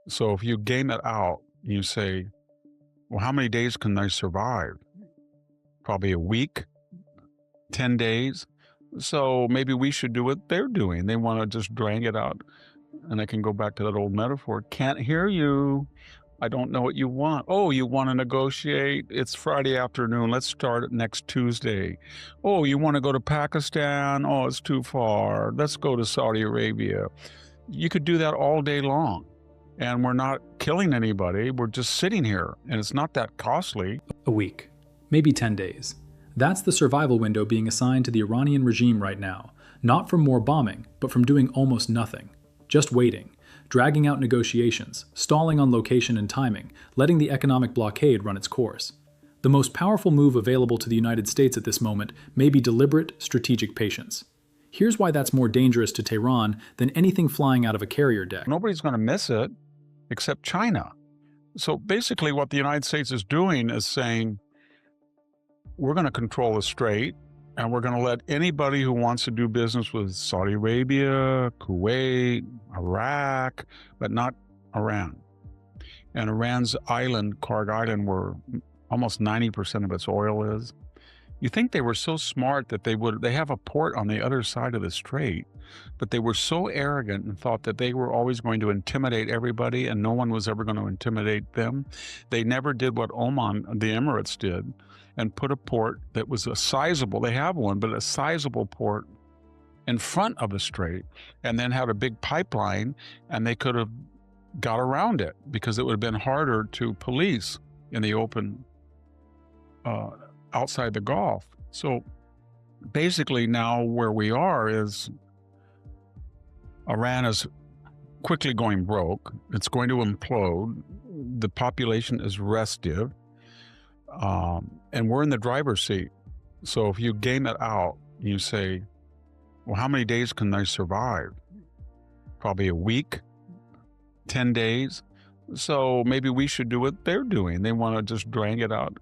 So if you game it out, you say, well, how many days can they survive? Probably a week, 10 days. So maybe we should do what they're doing. They want to just drag it out. And I can go back to that old metaphor. Can't hear you. I don't know what you want. Oh, you want to negotiate? It's Friday afternoon. Let's start it next Tuesday. Oh, you want to go to Pakistan? Oh, it's too far. Let's go to Saudi Arabia. You could do that all day long. And we're not killing anybody. We're just sitting here. And it's not that costly. A week, maybe 10 days. That's the survival window being assigned to the Iranian regime right now, not from more bombing, but from doing almost nothing. Just waiting, dragging out negotiations, stalling on location and timing, letting the economic blockade run its course. The most powerful move available to the United States at this moment may be deliberate, strategic patience. Here's why that's more dangerous to Tehran than anything flying out of a carrier deck. Nobody's going to miss it except China. So basically what the United States is doing is saying, we're going to control the strait, and we're going to let anybody who wants to do business with Saudi Arabia, Kuwait, Iraq, but not Iran. And Iran's island, Karg Island, where almost 90% of its oil is. You think they were so smart that they have a port on the other side of the strait, but they were so arrogant and thought that they were always going to intimidate everybody and no one was ever going to intimidate them. They never did what Oman, the Emirates, did, and put a port that was a sizable, they have one, but a sizable port in front of the strait, and then had a big pipeline, and they could have got around it because it would have been harder to police in the open outside the Gulf. So basically now where we are is Iran is quickly going broke. It's going to implode. The population is restive. And we're in the driver's seat. So if you game it out, you say, well, how many days can they survive? Probably a week, 10 days. So maybe we should do what they're doing. They want to just drag it out.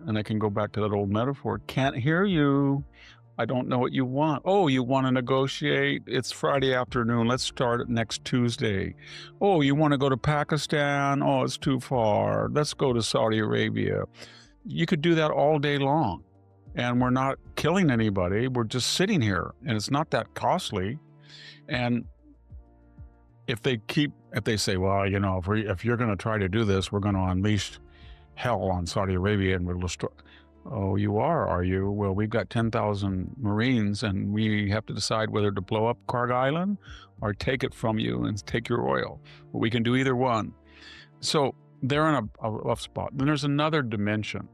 And I can go back to that old metaphor. Can't hear you. I don't know what you want. Oh, you want to negotiate? It's Friday afternoon. Let's start it next Tuesday. Oh, you want to go to Pakistan? Oh, it's too far. Let's go to Saudi Arabia. You could do that all day long. And we're not killing anybody. We're just sitting here. And it's not that costly. And if they say, well, you know, if you're going to try to do this, we're going to unleash hell on Saudi Arabia and we'll destroy. Oh, you are you? Well, we've got 10,000 Marines and we have to decide whether to blow up Karg Island or take it from you and take your oil. Well, we can do either one. So they're in a rough spot. Then there's another dimension,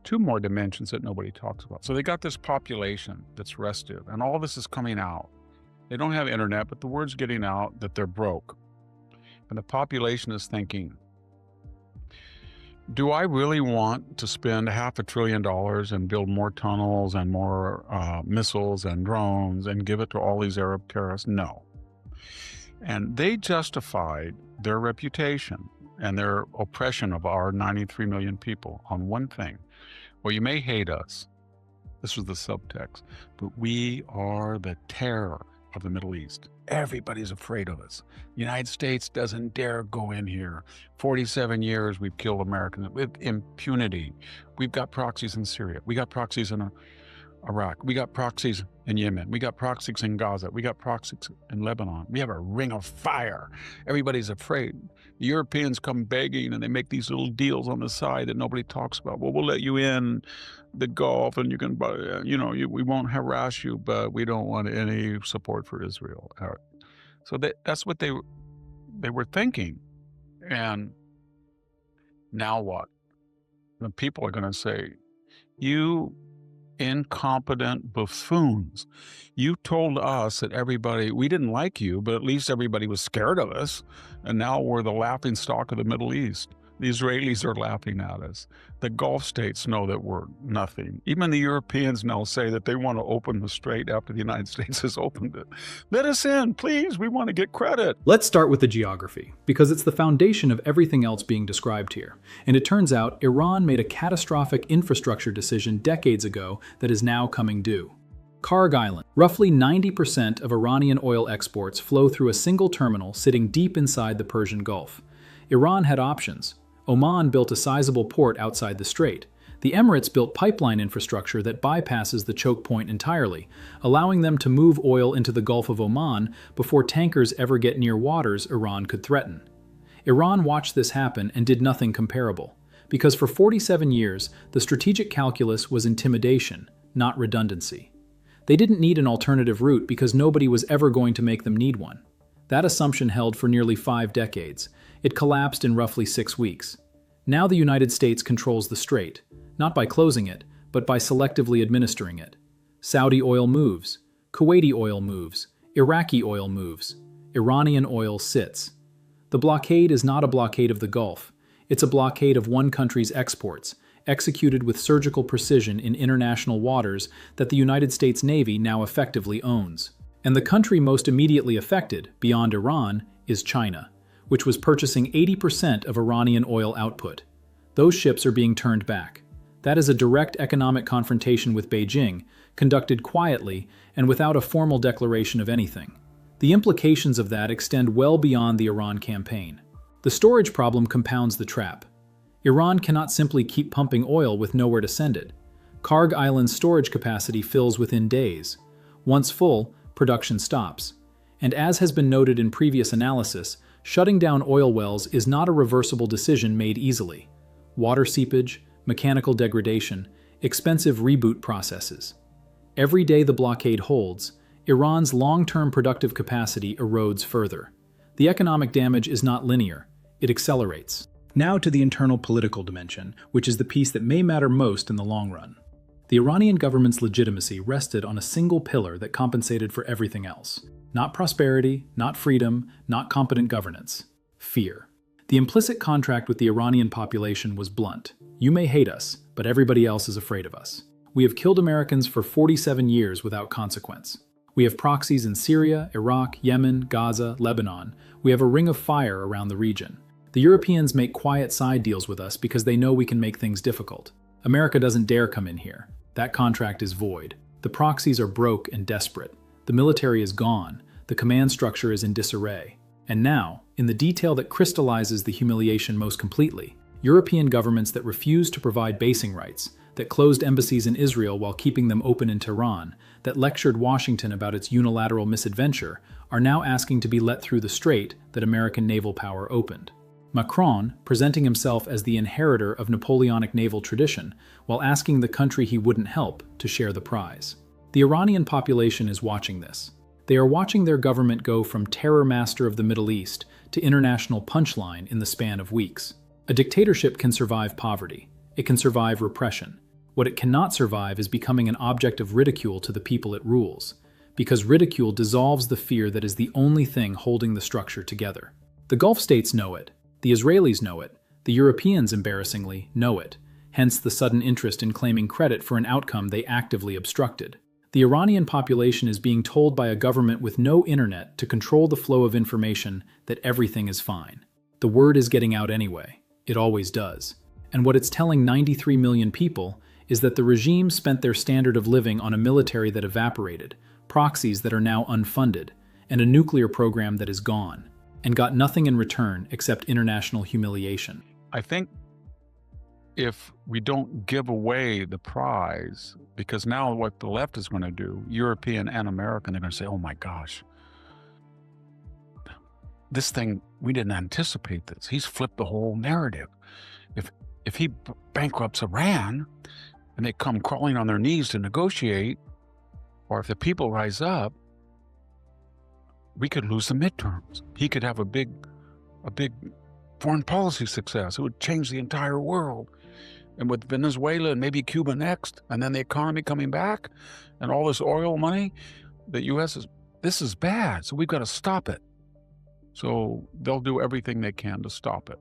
two more dimensions that nobody talks about. So they got this population that's restive and all this is coming out. They don't have internet, but the word's getting out that they're broke. And the population is thinking, do I really want to spend $500 billion and build more tunnels and more missiles and drones and give it to all these Arab terrorists? No. And they justified their reputation and their oppression of our 93 million people on one thing. Well, you may hate us. This was the subtext, but we are the terror of the Middle East. Everybody's afraid of us. The United States doesn't dare go in here. 47 years we've killed Americans with impunity. We've got proxies in Syria. We got proxies in Iraq. We got proxies in Yemen. We got proxies in Gaza. We got proxies in Lebanon. We have a ring of fire. Everybody's afraid. The Europeans come begging and they make these little deals on the side that nobody talks about. Well, we'll let you in the Gulf and you can, we won't harass you, but we don't want any support for Israel. So that's what they were thinking. And now what? The people are going to say, you incompetent buffoons. You told us that we didn't like you, but at least everybody was scared of us. And now we're the laughing stock of the Middle East. The Israelis are laughing at us. The Gulf states know that we're nothing. Even the Europeans now say that they want to open the strait after the United States has opened it. Let us in, please. We want to get credit. Let's start with the geography, because it's the foundation of everything else being described here. And it turns out Iran made a catastrophic infrastructure decision decades ago that is now coming due. Karg Island. Roughly 90% of Iranian oil exports flow through a single terminal sitting deep inside the Persian Gulf. Iran had options. Oman built a sizable port outside the strait. The Emirates built pipeline infrastructure that bypasses the choke point entirely, allowing them to move oil into the Gulf of Oman before tankers ever get near waters Iran could threaten. Iran watched this happen and did nothing comparable, because for 47 years, the strategic calculus was intimidation, not redundancy. They didn't need an alternative route because nobody was ever going to make them need one. That assumption held for nearly 5 decades. It collapsed in roughly 6 weeks. Now the United States controls the strait, not by closing it, but by selectively administering it. Saudi oil moves, Kuwaiti oil moves, Iraqi oil moves, Iranian oil sits. The blockade is not a blockade of the Gulf. It's a blockade of one country's exports, executed with surgical precision in international waters that the United States Navy now effectively owns. And the country most immediately affected, beyond Iran, is China, which was purchasing 80% of Iranian oil output. Those ships are being turned back. That is a direct economic confrontation with Beijing, conducted quietly and without a formal declaration of anything. The implications of that extend well beyond the Iran campaign. The storage problem compounds the trap. Iran cannot simply keep pumping oil with nowhere to send it. Karg Island's storage capacity fills within days. Once full, production stops. And as has been noted in previous analysis, shutting down oil wells is not a reversible decision made easily. Water seepage, mechanical degradation, expensive reboot processes. Every day the blockade holds, Iran's long-term productive capacity erodes further. The economic damage is not linear, it accelerates. Now to the internal political dimension, which is the piece that may matter most in the long run. The Iranian government's legitimacy rested on a single pillar that compensated for everything else. Not prosperity, not freedom, not competent governance. Fear. The implicit contract with the Iranian population was blunt. You may hate us, but everybody else is afraid of us. We have killed Americans for 47 years without consequence. We have proxies in Syria, Iraq, Yemen, Gaza, Lebanon. We have a ring of fire around the region. The Europeans make quiet side deals with us because they know we can make things difficult. America doesn't dare come in here. That contract is void. The proxies are broke and desperate. The military is gone. The command structure is in disarray. And now, in the detail that crystallizes the humiliation most completely, European governments that refused to provide basing rights, that closed embassies in Israel while keeping them open in Tehran, that lectured Washington about its unilateral misadventure, are now asking to be let through the strait that American naval power opened. Macron, presenting himself as the inheritor of Napoleonic naval tradition, while asking the country he wouldn't help to share the prize. The Iranian population is watching this. They are watching their government go from terror master of the Middle East to international punchline in the span of weeks. A dictatorship can survive poverty. It can survive repression. What it cannot survive is becoming an object of ridicule to the people it rules, because ridicule dissolves the fear that is the only thing holding the structure together. The Gulf states know it. The Israelis know it. The Europeans, embarrassingly, know it. Hence the sudden interest in claiming credit for an outcome they actively obstructed. The Iranian population is being told by a government with no internet to control the flow of information that everything is fine. The word is getting out anyway. It always does. And what it's telling 93 million people is that the regime spent their standard of living on a military that evaporated, proxies that are now unfunded, and a nuclear program that is gone, and got nothing in return except international humiliation. I think if we don't give away the prize, because now what the left is going to do, European and American, they're going to say, oh my gosh, this thing, we didn't anticipate this. He's flipped the whole narrative. If he bankrupts Iran and they come crawling on their knees to negotiate, or if the people rise up, we could lose the midterms. He could have a big foreign policy success. It would change the entire world. And with Venezuela and maybe Cuba next, and then the economy coming back, and all this oil money, the U.S. this is bad, so we've got to stop it. So they'll do everything they can to stop it.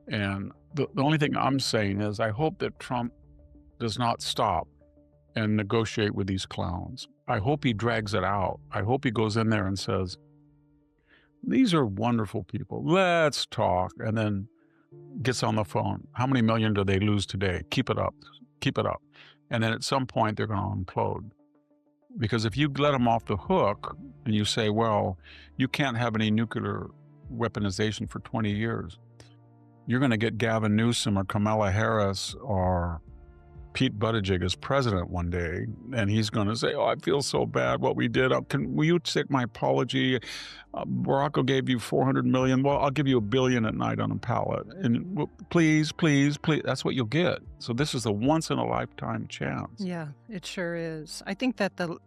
And the only thing I'm saying is I hope that Trump does not stop and negotiate with these clowns. I hope he drags it out. I hope he goes in there and says, these are wonderful people. Let's talk. And then gets on the phone. How many million do they lose today? Keep it up. Keep it up. And then at some point, they're going to implode. Because if you let them off the hook and you say, well, you can't have any nuclear weaponization for 20 years, you're going to get Gavin Newsom or Kamala Harris or Pete Buttigieg as president one day, and he's going to say, oh, I feel so bad what we did. Will you take my apology? Barack gave you $400 million. Well, I'll give you $1 billion at night on a pallet. And please, please, please. That's what you'll get. So this is a once-in-a-lifetime chance. Yeah, it sure is. I think that the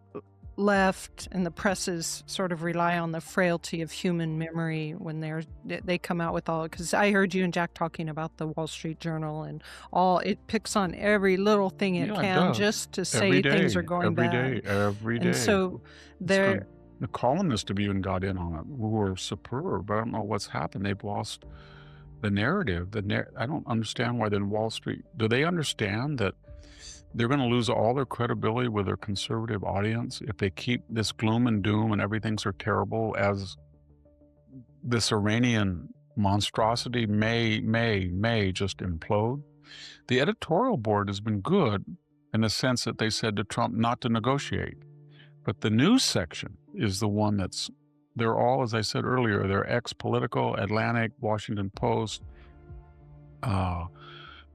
left and the presses sort of rely on the frailty of human memory when they come out with all, because I heard you and Jack talking about the Wall Street Journal and all. It picks on every little thing it can just to say things are going bad. Every day. And so the columnists have even got in on it, who were superb. I don't know what's happened. They've lost the narrative. I don't understand why then Wall Street, do they understand that they're going to lose all their credibility with their conservative audience if they keep this gloom and doom and everything's so terrible as this Iranian monstrosity may just implode? The editorial board has been good in the sense that they said to Trump not to negotiate. But the news section is the one they're all, as I said earlier, they're ex-Politico, Atlantic, Washington Post,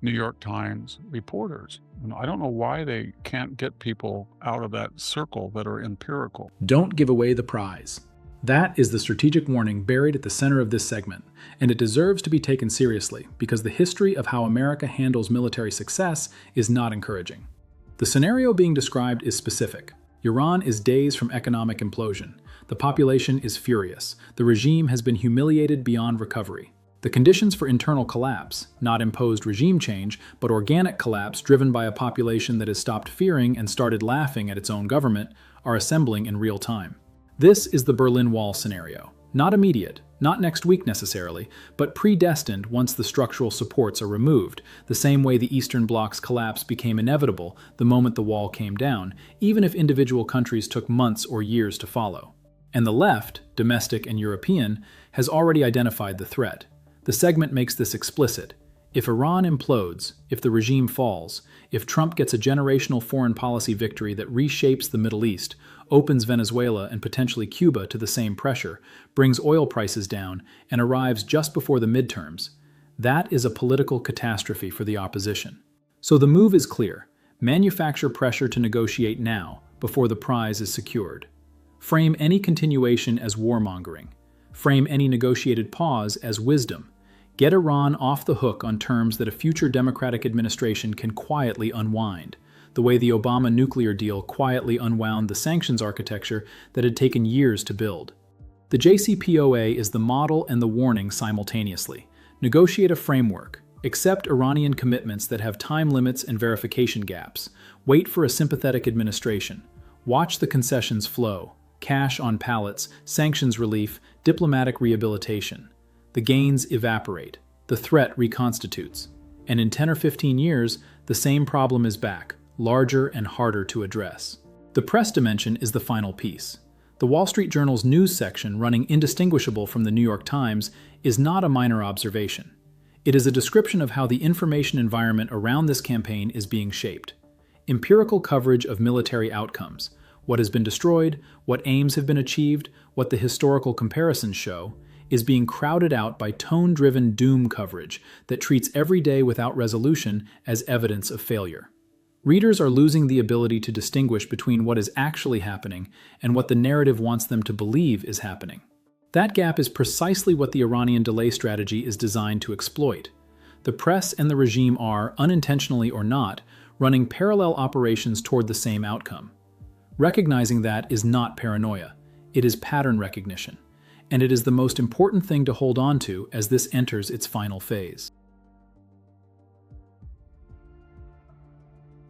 New York Times reporters. I don't know why they can't get people out of that circle that are empirical. Don't give away the prize. That is the strategic warning buried at the center of this segment, and it deserves to be taken seriously because the history of how America handles military success is not encouraging. The scenario being described is specific. Iran is days from economic implosion. The population is furious. The regime has been humiliated beyond recovery. The conditions for internal collapse, not imposed regime change, but organic collapse driven by a population that has stopped fearing and started laughing at its own government, are assembling in real time. This is the Berlin Wall scenario. Not immediate, not next week necessarily, but predestined once the structural supports are removed, the same way the Eastern Bloc's collapse became inevitable the moment the wall came down, even if individual countries took months or years to follow. And the left, domestic and European, has already identified the threat. The segment makes this explicit. If Iran implodes, if the regime falls, if Trump gets a generational foreign policy victory that reshapes the Middle East, opens Venezuela and potentially Cuba to the same pressure, brings oil prices down, and arrives just before the midterms, that is a political catastrophe for the opposition. So the move is clear. Manufacture pressure to negotiate now, before the prize is secured. Frame any continuation as warmongering. Frame any negotiated pause as wisdom. Get Iran off the hook on terms that a future Democratic administration can quietly unwind, the way the Obama nuclear deal quietly unwound the sanctions architecture that had taken years to build. The JCPOA is the model and the warning simultaneously. Negotiate a framework. Accept Iranian commitments that have time limits and verification gaps. Wait for a sympathetic administration. Watch the concessions flow. Cash on pallets, sanctions relief, diplomatic rehabilitation. The gains evaporate. The threat reconstitutes. And in 10 or 15 years, the same problem is back, larger and harder to address. The press dimension is the final piece. The Wall Street Journal's news section, running indistinguishable from the New York Times, is not a minor observation. It is a description of how the information environment around this campaign is being shaped. Empirical coverage of military outcomes, what has been destroyed, what aims have been achieved, what the historical comparisons show, is being crowded out by tone-driven doom coverage that treats every day without resolution as evidence of failure. Readers are losing the ability to distinguish between what is actually happening and what the narrative wants them to believe is happening. That gap is precisely what the Iranian delay strategy is designed to exploit. The press and the regime are, unintentionally or not, running parallel operations toward the same outcome. Recognizing that is not paranoia. It is pattern recognition. And it is the most important thing to hold on to as this enters its final phase.